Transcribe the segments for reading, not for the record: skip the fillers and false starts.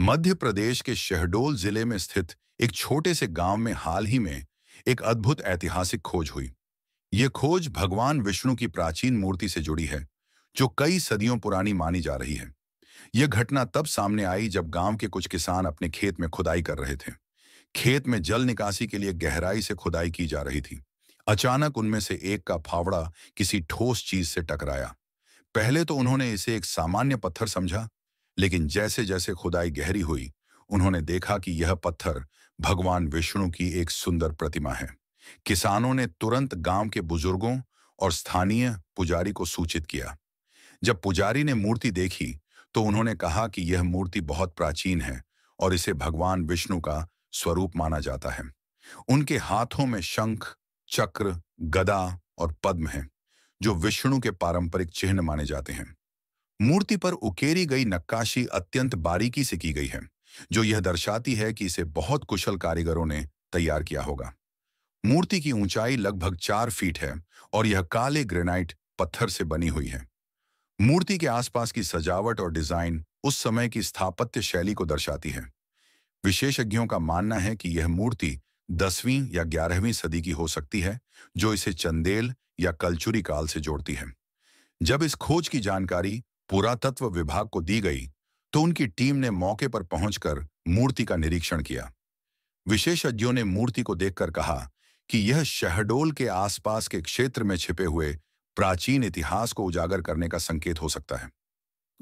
मध्य प्रदेश के शहडोल जिले में स्थित एक छोटे से गांव में हाल ही में एक अद्भुत ऐतिहासिक खोज हुई। यह खोज भगवान विष्णु की प्राचीन मूर्ति से जुड़ी है, जो कई सदियों पुरानी मानी जा रही है। यह घटना तब सामने आई जब गांव के कुछ किसान अपने खेत में खुदाई कर रहे थे। खेत में जल निकासी के लिए गहराई से खुदाई की जा रही थी। अचानक उनमें से एक का फावड़ा किसी ठोस चीज से टकराया। पहले तो उन्होंने इसे एक सामान्य पत्थर समझा, लेकिन जैसे जैसे खुदाई गहरी हुई, उन्होंने देखा कि यह पत्थर भगवान विष्णु की एक सुंदर प्रतिमा है। किसानों ने तुरंत गांव के बुजुर्गों और स्थानीय पुजारी को सूचित किया। जब पुजारी ने मूर्ति देखी, तो उन्होंने कहा कि यह मूर्ति बहुत प्राचीन है और इसे भगवान विष्णु का स्वरूप माना जाता है। उनके हाथों में शंख, चक्र, गदा और पद्म है, जो विष्णु के पारंपरिक चिन्ह माने जाते हैं। मूर्ति पर उकेरी गई नक्काशी अत्यंत बारीकी से की गई है, जो यह दर्शाती है कि इसे बहुत कुशल कारीगरों ने तैयार किया होगा। मूर्ति की ऊंचाई लगभग 4 फीट है और यह काले ग्रेनाइट पत्थर से बनी हुई है। मूर्ति के आसपास की सजावट और डिजाइन उस समय की स्थापत्य शैली को दर्शाती है। विशेषज्ञों का मानना है कि यह मूर्ति 10वीं या 11वीं सदी की हो सकती है, जो इसे चंदेल या कलचुरी काल से जोड़ती है। जब इस खोज की जानकारी पुरातत्व विभाग को दी गई, तो उनकी टीम ने मौके पर पहुंचकर मूर्ति का निरीक्षण किया। विशेषज्ञों ने मूर्ति को देखकर कहा कि यह शहडोल के आसपास के क्षेत्र में छिपे हुए प्राचीन इतिहास को उजागर करने का संकेत हो सकता है।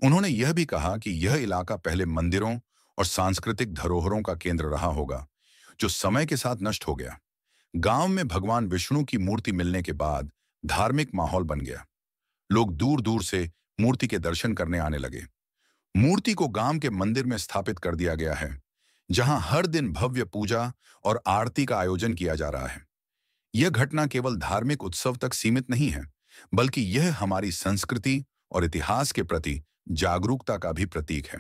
उन्होंने यह भी कहा कि यह इलाका पहले मंदिरों और सांस्कृतिक धरोहरों का केंद्र रहा होगा, जो समय के साथ नष्ट हो गया। गांव में भगवान विष्णु की मूर्ति मिलने के बाद धार्मिक माहौल बन गया। लोग दूर दूर से मूर्ति के दर्शन करने आने लगे। मूर्ति को गांव के मंदिर में स्थापित कर दिया गया है, जहां हर दिन भव्य पूजा और आरती का आयोजन किया जा रहा है। यह घटना केवल धार्मिक उत्सव तक सीमित नहीं है, बल्कि यह हमारी संस्कृति और इतिहास के प्रति जागरूकता का भी प्रतीक है।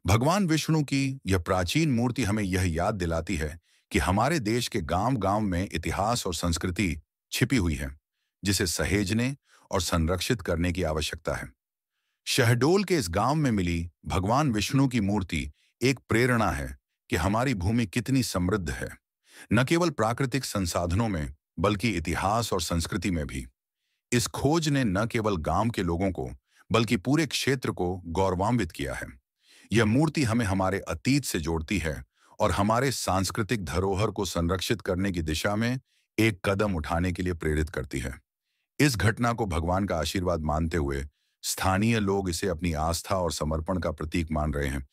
भगवान विष्णु की यह प्राचीन मूर्ति हमें यह याद दिलाती है कि हमारे देश के गांव-गांव में इतिहास और संस्कृति छिपी हुई है, जिसे सहेजने और संरक्षित करने की आवश्यकता है। शहडोल के इस गांव में मिली भगवान विष्णु की मूर्ति एक प्रेरणा है कि हमारी भूमि कितनी समृद्ध है, न केवल प्राकृतिक संसाधनों में, बल्कि इतिहास और संस्कृति में भी। इस खोज ने न केवल गांव के लोगों को, बल्कि पूरे क्षेत्र को गौरवान्वित किया है। यह मूर्ति हमें हमारे अतीत से जोड़ती है और हमारे सांस्कृतिक धरोहर को संरक्षित करने की दिशा में एक कदम उठाने के लिए प्रेरित करती है। इस घटना को भगवान का आशीर्वाद मानते हुए स्थानीय लोग इसे अपनी आस्था और समर्पण का प्रतीक मान रहे हैं।